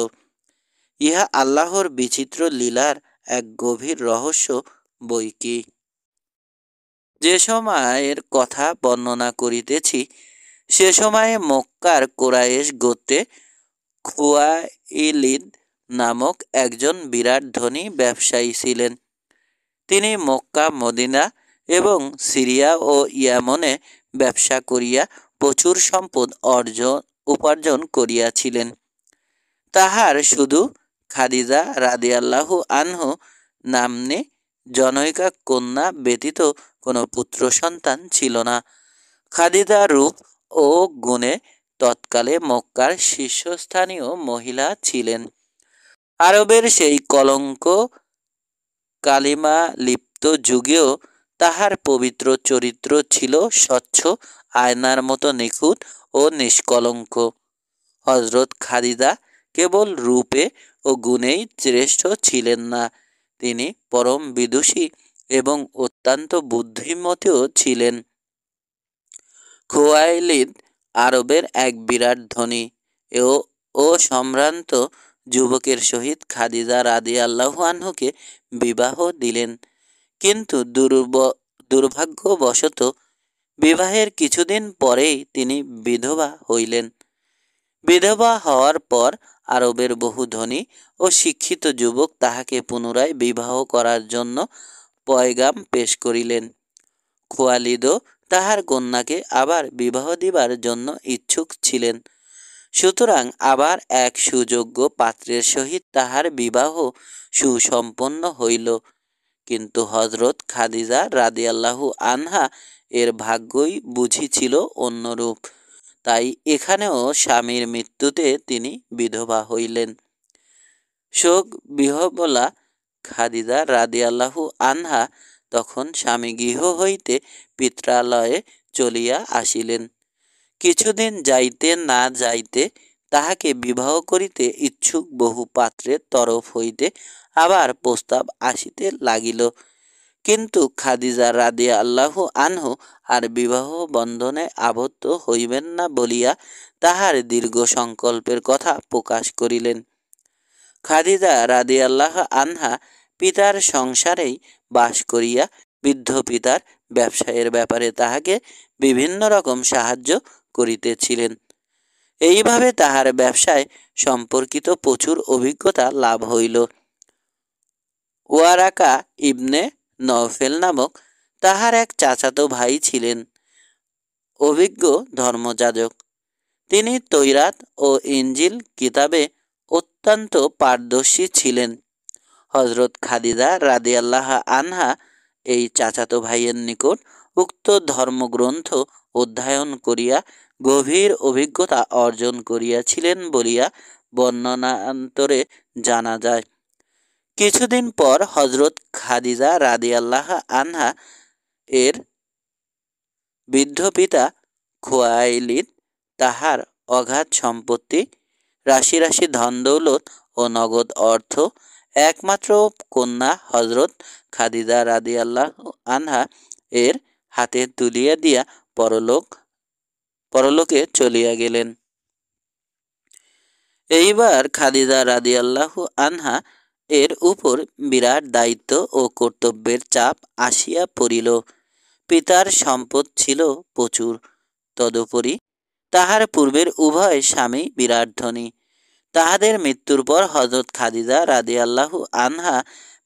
ইহা আল্লাহর বিচিত্র লীলার এক গভীর রহস্য বই কি। যে সময়ের কথা বর্ণনা করিতেছি, সে সময়ে মক্কার কোরাইশ গোত্রে খুয়াইলিদ নামক একজন বিরাট ধনী ব্যবসায়ী ছিলেন। তিনি মক্কা, মদিনা এবং সিরিয়া ও ইয়ামনে ব্যবসা করিয়া প্রচুর সম্পদ উপার্জন করিয়াছিলেন। তাহার শুধু খাদিজা রাদিয়াল্লাহু আনহু নাম্নী জনৈকা কন্যা ব্যতীত কোনো পুত্র সন্তান ছিল না। খাদিজা রূপ ও গুণে তৎকালে মক্কার শীর্ষস্থানীয় মহিলা ছিলেন। আরবের সেই কলঙ্ক কালিমা লিপ্ত যুগেও তাহার পবিত্র চরিত্র ছিল স্বচ্ছ আয়নার মতো নিখুঁত ও নিষ্কলঙ্ক। হযরত খাদিজা কেবল রূপে ও গুণেই শ্রেষ্ঠ ছিলেন না, তিনি পরম বিদুষী এবং অত্যন্ত বুদ্ধিমতীও ছিলেন। খুয়াইলিদ আরবের এক বিরাট ধনী ও সম্ভ্রান্ত যুবকের সহিত খাদিজা রাদিয়াল্লাহু আনহুকে বিবাহ দিলেন। কিন্তু দুর্ভাগ্যবশত বিবাহের কিছুদিন পরেই তিনি বিধবা হইলেন। বিধবা হওয়ার পর আরবের বহু ধনী ও শিক্ষিত যুবক তাহাকে পুনরায় বিবাহ করার জন্য পয়গাম পেশ করিলেন। খুয়ালিদও তাহার কন্যাকে আবার বিবাহ দিবার জন্য ইচ্ছুক ছিলেন। সুতরাং আবার এক সুযোগ্য পাত্রের সহিত তাহার বিবাহ সুসম্পন্ন হইল। কিন্তু হযরত খাদিজা রাদিয়াল্লাহু আনহা এর ভাগ্যই বুঝি ছিল অন্যরূপ। তাই এখানেও স্বামীর মৃত্যুতে তিনি বিধবা হইলেন। শোক বিহ্বলা খাদিজা রাদিয়াল্লাহু আনহা তখন স্বামী গৃহ হইতে পিত্রালয়ে চলিয়া আসিলেন। কিছুদিন যাইতে না যাইতে তাহাকে বিবাহ করিতে ইচ্ছুক বহু পাত্রের তরফ হইতে আবার প্রস্তাব আসিতে লাগিল। কিন্তু খাদিজা রাদিয়াল্লাহু আনহু আর বিবাহ বন্ধনে আবদ্ধ হইবেন না বলিয়া তাহার দীর্ঘ সংকল্পের কথা প্রকাশ করিলেন। খাদিজা রাদিয়াল্লাহু আনহা পিতার সংসারেই বাস করিয়া বৃদ্ধ পিতার ব্যবসায়ের ব্যাপারে তাহাকে বিভিন্ন রকম সাহায্য করিতেছিলেন। এইভাবে তাহার ব্যবসায় সম্পর্কিত প্রচুর অভিজ্ঞতা লাভ হইল। ওয়ারাকা ইবনে নওফেল নামক তাহার এক চাচাতো ভাই ছিলেন, অভিজ্ঞ ধর্মযাজক। তিনি তৌরাত ও ইনজিল কিতাবে অত্যন্ত পারদর্শী ছিলেন। হযরত খাদিজা রাদিয়াল্লাহু আনহা এই চাচাতো ভাইয়ের নিকট উক্ত ধর্মগ্রন্থ অধ্যয়ন করিয়া গভীর অভিজ্ঞতা অর্জন করিয়াছিলেন বলিয়া বর্ণনান্তরে জানা যায়। কিছুদিন পর হযরত খাদিজা রাদিয়াল্লাহু আনহা এর বৃদ্ধ পিতা খুয়াইলিদ তাহার অগাধ সম্পত্তি, রাশি রাশি ধন দৌলত ও নগদ অর্থ একমাত্র কন্যা হযরত খাদিজা রাদিয়াল্লাহু আনহা এর হাতে তুলিয়া দিয়া পরলোকে চলিয়া গেলেন। এইবার খাদিজা রাদিয়াল্লাহু আনহা এর উপর বিরাট দায়িত্ব ও কর্তব্যের চাপ আসিয়া পড়িল। পিতার সম্পদ ছিল প্রচুর, তদুপরি তাহার পূর্বের উভয় স্বামী বিরাট ধনী। তাহাদের মৃত্যুর পর হযরত খাদিজা রাদিয়াল্লাহু আনহা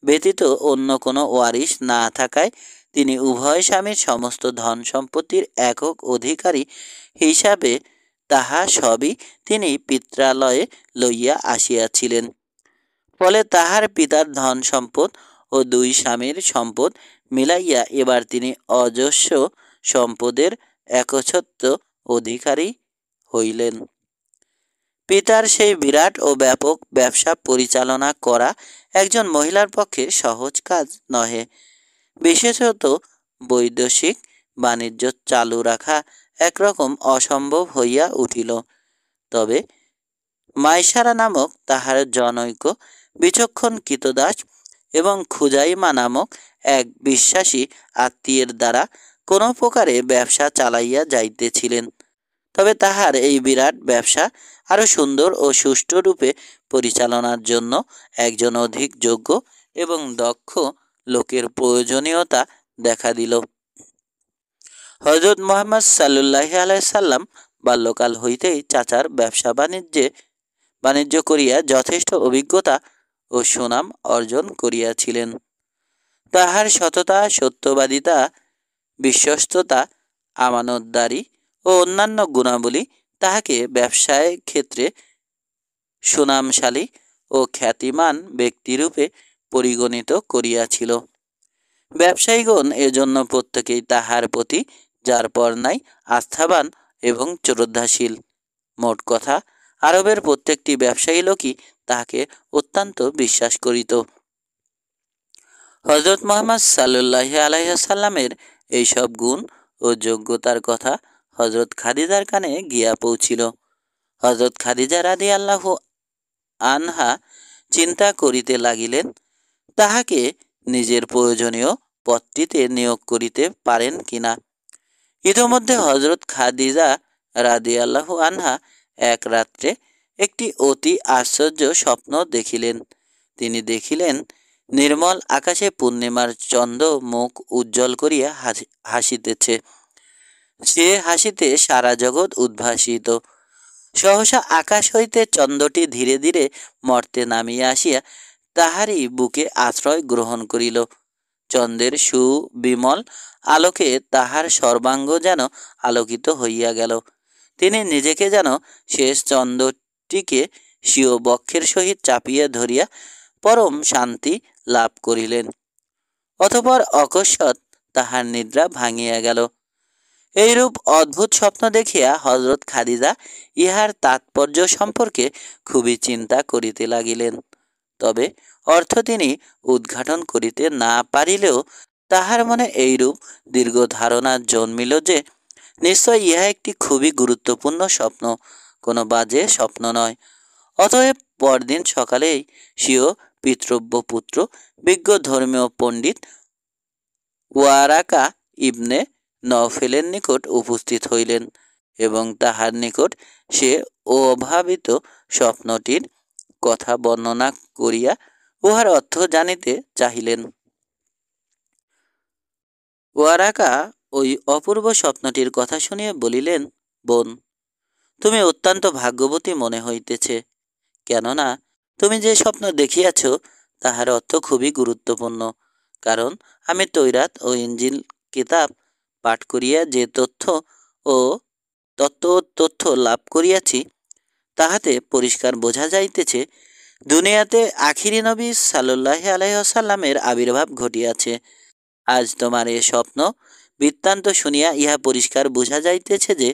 ব্যতীত অন্য কোনো ওয়ারিশ না থাকায় তিনি উভয় স্বামীর সমস্ত ধন সম্পত্তির একক অধিকারী হিসাবে তাহা সবই তিনি পিত্রালয়ে লইয়া আসিয়াছিলেন। ফলে তাহার পিতার ধন সম্পদ ও দুই স্বামীর সম্পদ মিলাইয়া এবার তিনি অজস্র সম্পদের একচ্ছত্র অধিকারী হইলেন। পিতার সেই বিরাট ও ব্যাপক ব্যবসা পরিচালনা করা একজন মহিলার পক্ষে সহজ কাজ নহে। বিশেষত বৈদেশিক বাণিজ্য চালু রাখা একরকম অসম্ভব হইয়া উঠিল। তবে মাইসারা নামক তাহার জনৈক বিচক্ষণ কৃতদাস এবং খুজাইমা নামক এক বিশ্বাসী আত্মীয়ের দ্বারা কোনো প্রকারে ব্যবসা চালাইয়া যাইতেছিলেন। তবে তাহার এই বিরাট ব্যবসা আরও সুন্দর ও সুষ্ঠু রূপে পরিচালনার জন্য একজন অধিক যোগ্য এবং দক্ষ লোকের প্রয়োজনীয়তা দেখা দিল। হযরত মুহাম্মদ সাল্লাল্লাহু আলাইহি সাল্লাম বাল্যকাল হইতেই চাচার ব্যবসা বাণিজ্য করিয়া যথেষ্ট অভিজ্ঞতা ও সুনাম অর্জন করিয়াছিলেন। তাহার সততা, সত্যবাদিতা, বিশ্বস্ততা, আমানতদারি ও অন্যান্য গুণাবলী তাহাকে ব্যবসায় ক্ষেত্রে সুনামশালী ও খ্যাতিমান ব্যক্তিরূপে পরিগণিত করিয়াছিল। ব্যবসায়ীগণ এজন্য প্রত্যেকেই তাহার প্রতি যার পর নাই আস্থাবান এবং শ্রদ্ধাশীল। মোট কথা, আরবের প্রত্যেকটি ব্যবসায়ী লোকই তাহাকে অত্যন্ত বিশ্বাস করিত। হযরত মুহাম্মদ সাল্লাল্লাহু আলাইহি সাল্লামের এইসব গুণ ও যোগ্যতার কথা হযরত খাদিজার কানে গিয়া পৌঁছিল। হযরত খাদিজা রাদিয়াল্লাহু আনহা চিন্তা করিতে লাগিলেন, তাহাকে নিজের প্রয়োজনীয় পদটিতে নিয়োগ করিতে পারেন কিনা। ইতোমধ্যে হযরত খাদিজা রাদিয়াল্লাহু আনহা এক রাত্রে একটি অতি আশ্চর্য স্বপ্ন দেখিলেন। তিনি দেখিলেন, নির্মল আকাশে পূর্ণিমার চন্দ্র মুখ উজ্জ্বল করিয়া হাসিতেছে। সে হাসিতে সারা জগৎ উদ্ভাসিত। সহসা আকাশ হইতে চন্দ্রটি ধীরে ধীরে মর্তে নামিয়া আসিয়া তাহারই বুকে আশ্রয় গ্রহণ করিল। চন্দ্রের সুবিমল আলোকে তাহার সর্বাঙ্গ যেন আলোকিত হইয়া গেল। তিনি নিজেকে যেন শেষ চন্দ্রটিকে স্বীয় বক্ষের সহিত চাপিয়া ধরিয়া পরম শান্তি লাভ করিলেন। অতঃপর অকস্মাৎ তাহার নিদ্রা ভাঙিয়া গেল। এইরূপ অদ্ভুত স্বপ্ন দেখিয়া হযরত খাদিজা ইহার তাৎপর্য সম্পর্কে খুবই চিন্তা করিতে লাগিলেন। তবে অর্থ তিনি উদ্ঘাটন করিতে না পারিলেও তাহার মনে এইরূপ দীর্ঘ ধারণা জন্মিল যে নিশ্চয় ইহা একটি খুবই গুরুত্বপূর্ণ স্বপ্ন, কোনো বাজে স্বপ্ন নয়। অতএব পরদিন সকালেই স্বীয় পিতৃব্য পুত্র বিজ্ঞ ধর্মীয় পণ্ডিত ওয়ারাকা ইবনে নওফেলের নিকট উপস্থিত হইলেন এবং তাহার নিকট সে অভাবিত স্বপ্নটির কথা বর্ণনা করিয়া উহার অর্থ জানিতে চাহিলেন। ওয়ারাকা ওই অপূর্ব স্বপ্নটির কথা শুনিয়া বলিলেন, বোন, তুমি অত্যন্ত ভাগ্যবতী মনে হইতেছে, কেননা তুমি যে স্বপ্ন দেখিয়াছ তাহার অর্থ খুবই গুরুত্বপূর্ণ। কারণ আমি তৈরাত ও ইঞ্জিল কিতাব পাঠ করিয়া যে তথ্য লাভ করিয়াছি তাহাতে পরিষ্কার বোঝা যাইতেছে দুনিয়াতে আখিরি নবী সাল্লাল্লাহু আলাইহি ওয়াসাল্লামের আবির্ভাব ঘটিয়াছে। আজ তোমার এ স্বপ্ন বৃত্তান্ত শুনিয়া ইহা পরিষ্কার বোঝা যাইতেছে যে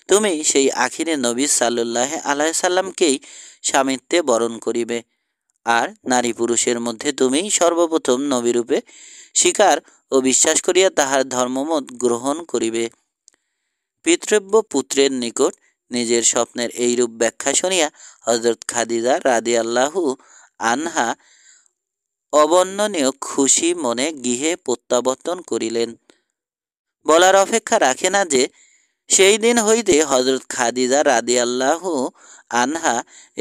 তুমি সেই আখিরি নবী সাল্লাল্লাহু আলাইহি সাল্লামকেই স্বামিত্বে বরণ করিবে, আর নারী পুরুষের মধ্যে তুমিই সর্বপ্রথম নবীরূপে স্বীকার ও বিশ্বাস করিয়া তাহার ধর্মমত গ্রহণ করিবে। পিতৃব্য পুত্রের নিকট নিজের স্বপ্নের এইরূপ ব্যাখ্যা শুনিয়া হযরত খাদিজা রাদিয়াল্লাহু আনহা অবর্ণনীয় খুশি মনে গৃহে প্রত্যাবর্তন করিলেন। বলার অপেক্ষা রাখে না যে সেই দিন হইতে হযরত খাদিজা রাদিয়াল্লাহু আনহা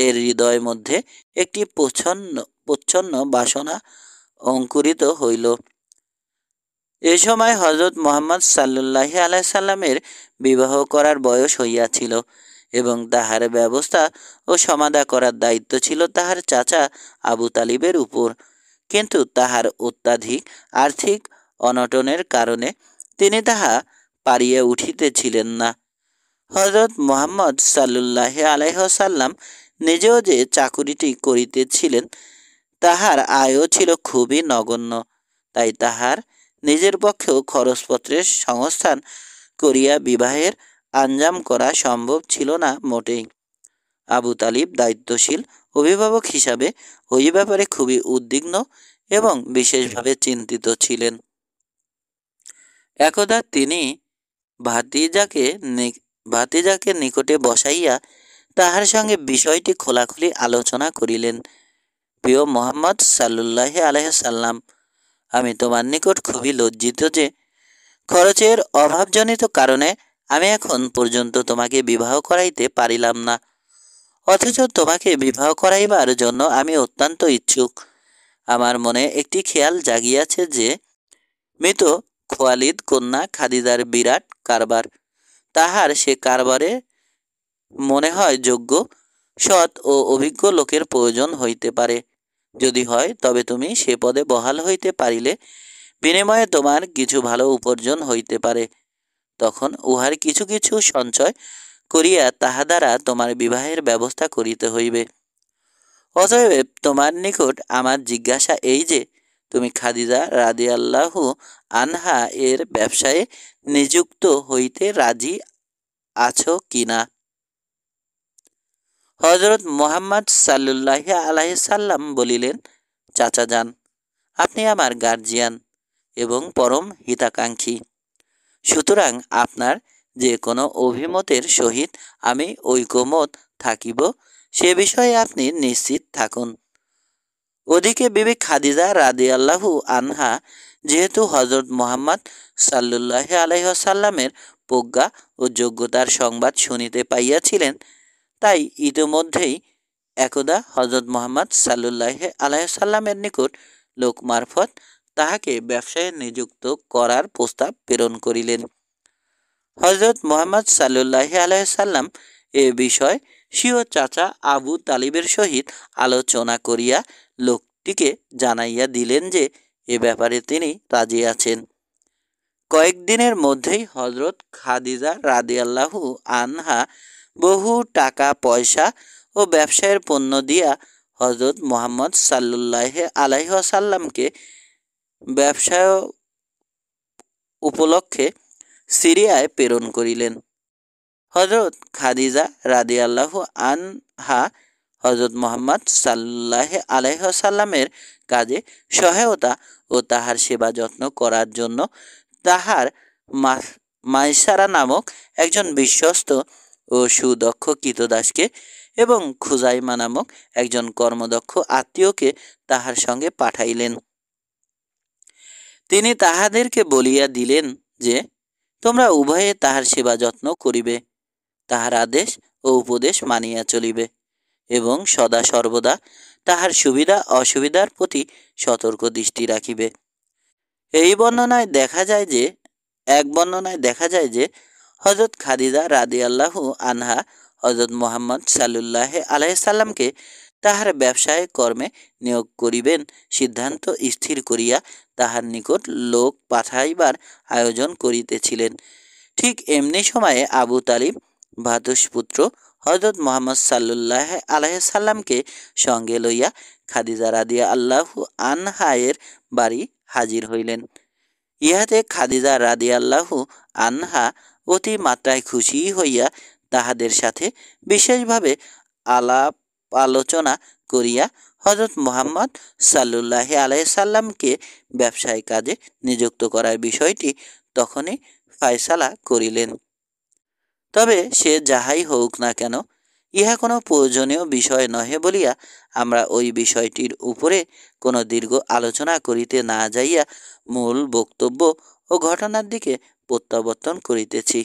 এর হৃদয় মধ্যে একটি প্রচ্ছন্ন বাসনা অঙ্কুরিত হইল। এ সময় হযরত মুহাম্মদ সাল্লাল্লাহু আলাইহি সাল্লামের বিবাহ করার বয়স হইয়াছিল এবং তাহার ব্যবস্থা ও সমাধা করার দায়িত্ব ছিল তাহার চাচা আবু তালিবের উপর। কিন্তু তাহার অত্যাধিক আর্থিক অনটনের কারণে তিনি তাহা পারিয়া উঠিতেছিলেন না। হযরত মুহাম্মদ সাল্লাল্লাহু আলাইহি ওয়াসাল্লাম নিজেও যে চাকুরিটি করিতেছিলেন তাহার আয়ও ছিল খুবই নগণ্য, তাই তাহার নিজের পক্ষেও খরচপত্রের সংস্থান করিয়া বিবাহের আঞ্জাম করা সম্ভব ছিল না মোটেই। আবু তালিব দায়িত্বশীল অভিভাবক হিসাবে ওই ব্যাপারে খুবই উদ্বিগ্ন এবং বিশেষভাবে চিন্তিত ছিলেন। একদা তিনি ভাতিজাকে ভাতিজাকে নিকটে বসাইয়া তাহার সঙ্গে বিষয়টি খোলাখুলি আলোচনা করিলেন। প্রিয় মোহাম্মদ সাল্লুল্লাহ আলাইসাল্লাম, আমি তোমার নিকট খুবই লজ্জিত যে খরচের অভাবজনিত কারণে আমি এখন পর্যন্ত তোমাকে বিবাহ করাইতে পারিলাম না, অথচ তোমাকে বিবাহ করাইবার জন্য আমি অত্যন্ত ইচ্ছুক। আমার মনে একটি খেয়াল জাগিয়াছে যে মৃত খোয়ালিদ কন্যা খাদিজার বিরাট কারবার, তাহার সে কারবারে মনে হয় যোগ্য, সৎ ও অভিজ্ঞ লোকের প্রয়োজন হইতে পারে। যদি হয় তবে তুমি সে পদে বহাল হইতে পারিলে বিনিময়ে তোমার কিছু ভালো উপার্জন হইতে পারে। তখন উহার কিছু কিছু সঞ্চয় করিয়া তাহা দ্বারা তোমার বিবাহের ব্যবস্থা করিতে হইবে। অতএব তোমার নিকট আমার জিজ্ঞাসা এই যে তুমি খাদিজা রাদিয়াল্লাহু আনহা এর ব্যবসায়ে নিযুক্ত হইতে রাজি আছো কিনা। হযরত মুহাম্মদ সাল্লুল্লাহ আলাইসাল্লাম বলিলেন, চাচা যান, আপনি আমার গার্জিয়ান এবং পরম হিতাকাঙ্ক্ষী, সুতরাং আপনার যে কোনো অভিমতের সহিত আমি ঐকমত থাকিব সে বিষয়ে আপনি নিশ্চিত থাকুন। ওদিকে বিবি খাদিজা রাদিয়াল্লাহু আনহা যেহেতু হযরত মুহাম্মদ সাল্লুল্লাহ আলাইসাল্লামের প্রজ্ঞা ও যোগ্যতার সংবাদ শুনিতে পাইয়াছিলেন, তাই ইতিমধ্যেই একদা হযরত মুহাম্মদ সাল্লুল্লাহ আলাইসাল্লামের নিকট লোক মারফত তাহাকে ব্যবসায়ে নিযুক্ত করার প্রস্তাব প্রেরণ করিলেন। হযরত মুহাম্মদ সাল্লুল্লাহ আলাইসাল্লাম এ বিষয় স্বীয় চাচা আবু তালিবের সহিত আলোচনা করিয়া লোকটিকে জানাইয়া দিলেন যে এ ব্যাপারে তিনি রাজি আছেন। কয়েকদিনের মধ্যেই হযরত খাদিজা রাদিয়াল্লাহু আনহা বহু টাকা পয়সা ও ব্যবসায়ের পণ্য দিয়া হযরত মুহাম্মদ সাল্লুল্লাহ আলাইসাল্লামকে ব্যবসায় উপলক্ষে সিরিয়ায় প্রেরণ করিলেন। হযরত খাদিজা রাদিয়াল্লাহু আনহা হযরত মুহাম্মদ সাল্লুল্লাহ আলাইসাল্লামের কাজে সহায়তা ও তাহার সেবা যত্ন করার জন্য তাহার মাইসারা নামক একজন বিশ্বস্ত ও সুদক্ষ কৃতদাসকে এবং খুজাইমা নামক একজন কর্মদক্ষ আত্মীয়কে তাহার সঙ্গে পাঠাইলেন। তিনি তাহাদেরকে বলিয়া দিলেন যে তোমরা উভয়ে তাহার সেবা যত্ন করিবে, তাহার আদেশ ও উপদেশ মানিয়া চলিবে এবং সদা সর্বদা তাহার সুবিধা অসুবিধার প্রতি সতর্ক দৃষ্টি রাখিবে। এক বর্ণনায় দেখা যায় যে হযরত খাদিজা রাদিয়াল্লাহু আনহা হযরত মুহাম্মদ সাল্লুল্লাহ আলাইসাল্লামকে তাহার ব্যবসায় কর্মে নিয়োগ করিবেন সিদ্ধান্ত স্থির করিয়া তাহার নিকট লোক পাঠাইবার আয়োজন করিতেছিলেন। ঠিক এমনি সময়ে আবু তালিব ভ্রাতুষ্পুত্র হযরত মুহাম্মদ সাল্লুল্লাহ আলাইসাল্লামকে সঙ্গে লইয়া খাদিজা রাদিয়াল্লাহু আনহা এর বাড়ি হাজির হইলেন। ইহাতে খাদিজা রাদিয়াল্লাহু আনহা অতি মাত্রায় খুশি হইয়া তাহাদের সাথে বিশেষভাবে আলাপ আলোচনা করিয়া হযরত মুহাম্মদ সাল্লুল্লাহ আলাইসাল্লামকে ব্যবসায়িক কাজে নিযুক্ত করার বিষয়টি তখনই ফায়সালা করিলেন। তবে সে যাহাই হোক না কেন, ইহা কোনো প্রয়োজনীয় বিষয় নহে বলিয়া আমরা ওই বিষয়টির উপরে কোনো দীর্ঘ আলোচনা করিতে না যাইয়া মূল বক্তব্য ও ঘটনার দিকে প্রত্যাবর্তন করিতেছি।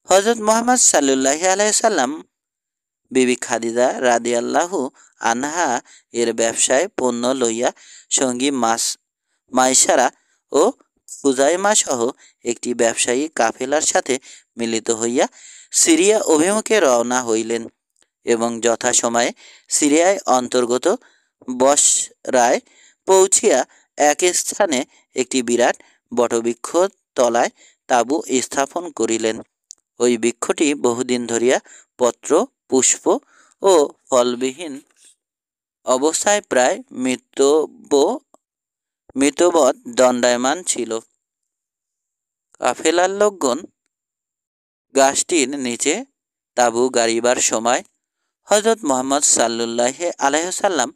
হযরত মুহাম্মদ সাল্লুল্লাহ আলাইসাল্লাম বিবি খাদিজা রাদিয়াল্লাহু আনহা এর ব্যবসায় পণ্য লইয়া সঙ্গী মাইসারা ও খুজাইমা সহ একটি ব্যবসায়ী কাফেলার সাথে মিলিত হইয়া সিরিয়া অভিমুখে রওনা হইলেন এবং যথাসময়ে সিরিয়ায় অন্তর্গত বসরায় পৌঁছিয়া এক স্থানে একটি বিরাট বটবৃক্ষ তলায় তাঁবু স্থাপন করিলেন। ওই বৃক্ষটি বহুদিন ধরিয়া পত্র পুষ্প ও ফলবিহীন অবস্থায় প্রায় মৃতবৎ দণ্ডায়মান ছিল। কাফেলার লোকগণ গাছটির নিচে তাঁবু গাড়িবার সময় হযরত মুহাম্মদ সাল্লুল্লাহ আলাইহিসাল্লাম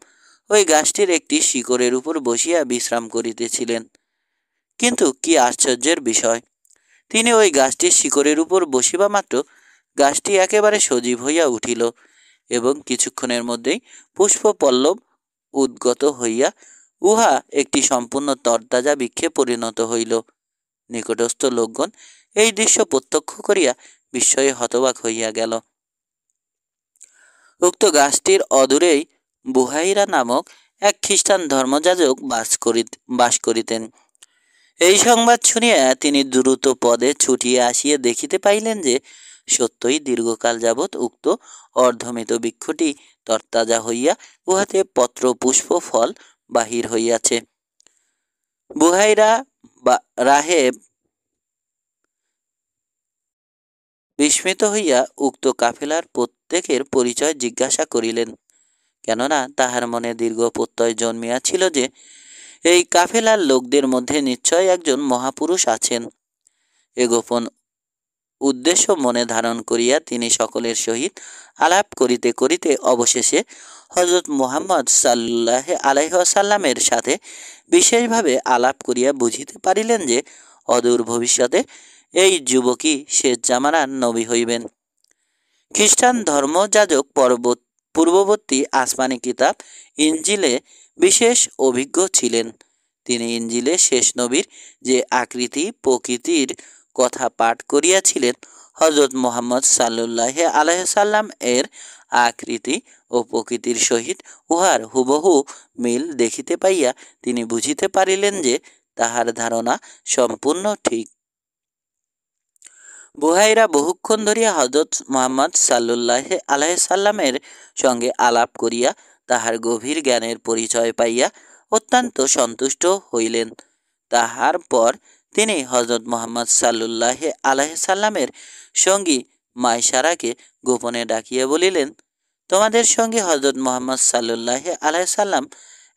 ওই গাছটির একটি শিকড়ের উপর বসিয়া বিশ্রাম করিতেছিলেন। কিন্তু কি আশ্চর্যের বিষয়, তিনি ওই গাছটির শিকড়ের উপর বসিবা মাত্র গাছটি একেবারে সজীব হইয়া উঠিল এবং কিছুক্ষণের মধ্যেই পুষ্পপল্লব উদ্গত হইয়া উহা একটি সম্পূর্ণ তরতাজা বৃক্ষে পরিণত হইল। নিকটস্থ লোকগণ এই দৃশ্য প্রত্যক্ষ করিয়া বিস্ময়ে হতবাক হইয়া গেল। উক্ত গাছটির অদূরেই বুহাইরা নামক এক খ্রিস্টান ধর্মযাজক বাস করিতেন। এই সংবাদ শুনিয়া তিনি দ্রুত পদে ছুটিয়া আসিয়া দেখিতে পাইলেন যে সত্যই দীর্ঘকাল যাবৎ উক্ত অর্ধমৃত বৃক্ষটি তরতাজা হইয়া উহাতে পত্র পুষ্প ফল বাহির হইয়াছে। বুহাইরা রাহেব বিস্মিত হইয়া উক্ত কাফেলার প্রত্যেকের পরিচয় জিজ্ঞাসা করিলেন, কেননা তাহার মনে দীর্ঘ প্রত্যয় জন্মিয়াছিল যে এই কাফেলার লোকদের মধ্যে নিশ্চয় একজন মহাপুরুষ আছেন। এ গোপন উদ্দেশ্য মনে ধারণ করিয়া তিনি সকলের সহিত আলাপ করিতে করিতে অবশেষে হযরত মুহাম্মদ সাল্লাল্লাহু আলাইহি ওয়াসাল্লামের সাথে বিশেষভাবে আলাপ করিয়া বুঝিতে পারিলেন যে অদূর ভবিষ্যতে এই যুবকই শেষ জামানার নবী হইবেন। খ্রিস্টান ধর্মযাজক পূর্ববর্তী আসমানি কিতাব ইনজিলে বিশেষ অভিজ্ঞ ছিলেন। তিনি ইনজিলে শেষ নবীর যে আকৃতি প্রকৃতির কথা পাঠ করিয়াছিলেন, হযরত মুহাম্মদ সাল্লাল্লাহু আলাইহি সাল্লাম এর আকৃতি ও প্রকৃতির সহিত উহার হুবহু মিল দেখিতে পাইয়া তিনি বুঝিতে পারিলেন যে তাহার ধারণা সম্পূর্ণ ঠিক। বুহাইরা বহুক্ষণ ধরিয়া হযরত মুহাম্মদ সাল্লাল্লাহু আলাইহি সাল্লামের সঙ্গে আলাপ করিয়া তাহার গভীর জ্ঞানের পরিচয় পাইয়া অত্যন্ত সন্তুষ্ট হইলেন। তাহার পর তিনি হযরত মুহাম্মদ সাল্লাল্লাহু আলাইহি সাল্লামের সঙ্গী মাইসারাকে গোপনে ডাকিয়া বলিলেন, তোমাদের সঙ্গে হযরত মুহাম্মদ সাল্লাল্লাহু আলাইহি সাল্লাম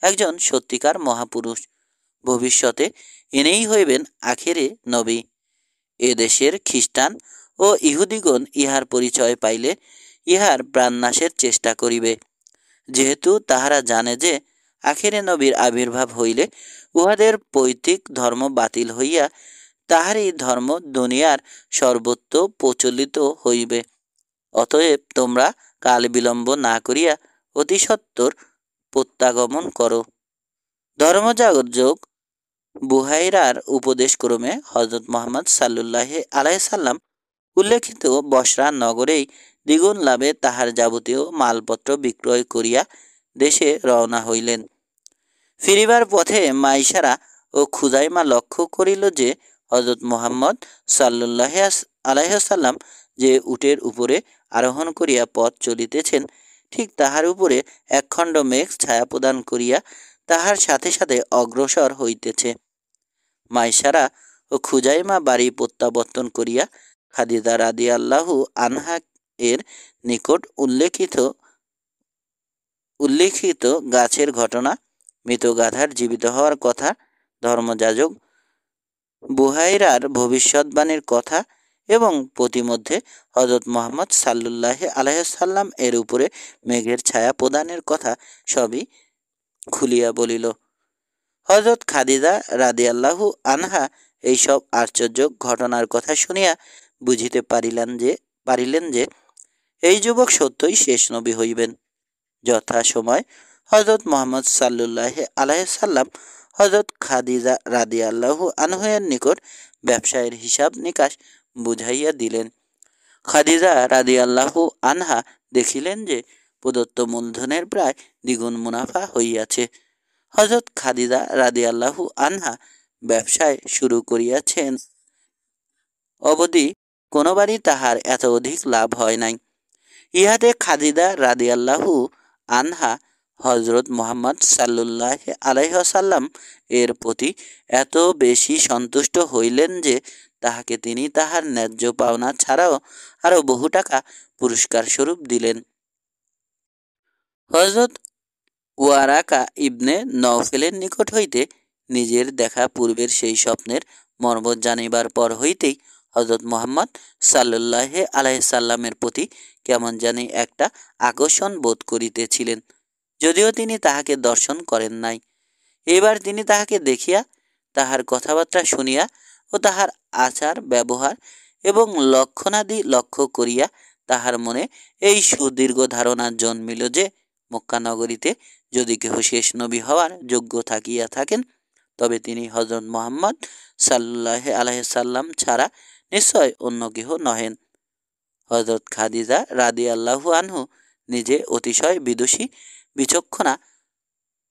একজন সত্যিকার মহাপুরুষ, ভবিষ্যতে ইনিই হইবেন আখেরে নবী। এ দেশের খ্রিস্টান ও ইহুদিগণ ইহার পরিচয় পাইলে ইহার প্রাণনাশের চেষ্টা করিবে, যেহেতু তাহারা জানে যে আখেরে নবীর আবির্ভাব হইলে উহাদের পৈতৃক ধর্ম বাতিল হইয়া তাহারই ধর্ম দুনিয়ার সর্বত্র প্রচলিত হইবে। অতএব তোমরা কাল বিলম্ব না করিয়া অতি সত্বর প্রত্যাগমন করো। ধর্মযাজক বুহাইরার উপদেশক্রমে হযরত মুহাম্মদ সাল্লাল্লাহু আলাইহি সাল্লাম উল্লেখিত বসরা নগরেই দ্বিগুণ লাভে তাহার যাবতীয় মালপত্র বিক্রয় করিয়া দেশে রওনা হইলেন। ফিরিবার পথে মাইসারা ও খুজাইমা লক্ষ্য করিল যে হযরত মুহাম্মদ সাল্লাল্লাহু আলাইহি সাল্লাম যে উটের উপরে আরোহণ করিয়া পথ চলিতেছেন, ঠিক তাহার উপরে একখণ্ড মেঘ ছায়া প্রদান করিয়া তাহার সাথে সাথে অগ্রসর হইতেছে। মাইসারা ও খুজাইমা বাড়ি প্রত্যাবর্তন করিয়া খাদিজা রাদিয়াল্লাহু আনহা এর নিকট উল্লেখিত গাছের ঘটনা, মৃত গাধার জীবিত হওয়ার কথা, ধর্মযাজক বুহাইরার ভবিষ্যৎবাণীর কথা এবং প্রতিমধ্যে হযরত মুহাম্মদ সাল্লাল্লাহু আলাইহি সাল্লাম এর উপরে মেঘের ছায়া প্রদানের কথা সবই খুলিয়া বলিল। হযরত খাদিজা রাদিয়াল্লাহু আনহা এইসব আশ্চর্য ঘটনার কথা শুনিয়া বুঝিতে পারিলেন যে এই যুবক সত্যই শেষ নবী হইবেন। যথাসময় হযরত মুহাম্মদ সাল্লাল্লাহু আলাইহি সাল্লাম হযরত খাদিজা রাদিয়াল্লাহু আনহার নিকট ব্যবসায়ের হিসাব নিকাশ বুঝাইয়া দিলেন। খাদিজা রাদিয়াল্লাহু আনহা দেখিলেন যে প্রদত্ত মূলধনের প্রায় দ্বিগুণ মুনাফা হইয়াছে। হযরত খাদিজা রাদিয়াল্লাহু আনহা ব্যবসায় শুরু করিয়াছেন অবধি কোনোবারই তাহার এত অধিক লাভ হয় নাই। ইহাতে খাদিজা রাদিয়াল্লাহু আনহা হযরত মুহাম্মদ সাল্লাল্লাহু আলাইহি ওয়াসাল্লাম এর প্রতি এত বেশি সন্তুষ্ট হইলেন যে তাহাকে তিনি তাহার ন্যায্য পাওনা ছাড়াও আরও বহু টাকা পুরস্কার স্বরূপ দিলেন। হযরত ওয়ারাকা ইবনে নওফেলের নিকট হইতে নিজের দেখা পূর্বের সেই স্বপ্নের মর্ম জানিবার পর হইতেই হজরত মোহাম্মদ সাল্লাল্লাহু আলাইহি সাল্লামের প্রতি কেমন জানি একটা আকর্ষণ বোধ করিতেছিলেন, যদিও তিনি তাহাকে দর্শন করেন নাই। এবার তিনি তাহাকে দেখিয়া, তাহার কথাবার্তা শুনিয়া ও তাহার আচার ব্যবহার এবং লক্ষণাদি লক্ষ্য করিয়া তাহার মনে এই সুদীর্ঘ ধারণা জন্মিল যে মক্কা নগরীতে যদি কেহ শেষ নবী হওয়ার যোগ্য থাকিয়া থাকেন, তবে তিনি হজরত মোহাম্মদ সাল্লাল্লাহু আলাইহি সাল্লাম ছাড়া নিশ্চয় অন্য কেহ নহেন। হজরত খাদিজা রাদিয়াল্লাহু আনহু নিজে অতিশয় বিদুষী, বিচক্ষণা,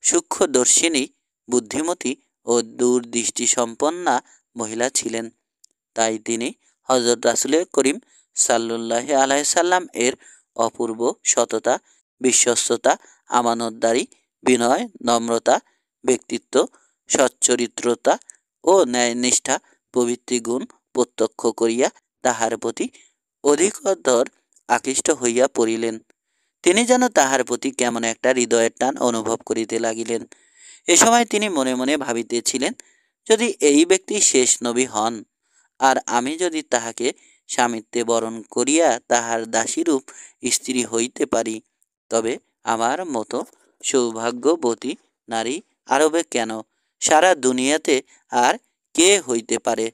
সূক্ষ্মদর্শিনী, বুদ্ধিমতী ও দূরদৃষ্টিসম্পন্না মহিলা ছিলেন। তাই তিনি হজরত রাসূল করিম সাল্লাল্লাহু আলাইহি সাল্লাম এর অপূর্ব সততা, বিশ্বস্ততা, আমানতদারি, বিনয়, নম্রতা, ব্যক্তিত্ব, সচ্চরিত্রতা ও ন্যায়নিষ্ঠা প্রভৃতি গুণ প্রত্যক্ষ করিয়া তাহার প্রতি অধিকতর আকৃষ্ট হইয়া পড়িলেন। তিনি যেন তাহার প্রতি কেমন একটা হৃদয়ের টান অনুভব করিতে লাগিলেন। এ সময় তিনি মনে মনে ভাবিতেছিলেন, যদি এই ব্যক্তি শেষ নবী হন, আর আমি যদি তাহাকে স্বামিত্বে বরণ করিয়া তাহার দাসীরূপ স্ত্রী হইতে পারি, তবে আমার মতো সৌভাগ্যবতী নারী আরবে কেন, সারা দুনিয়াতে আর কে হইতে পারে।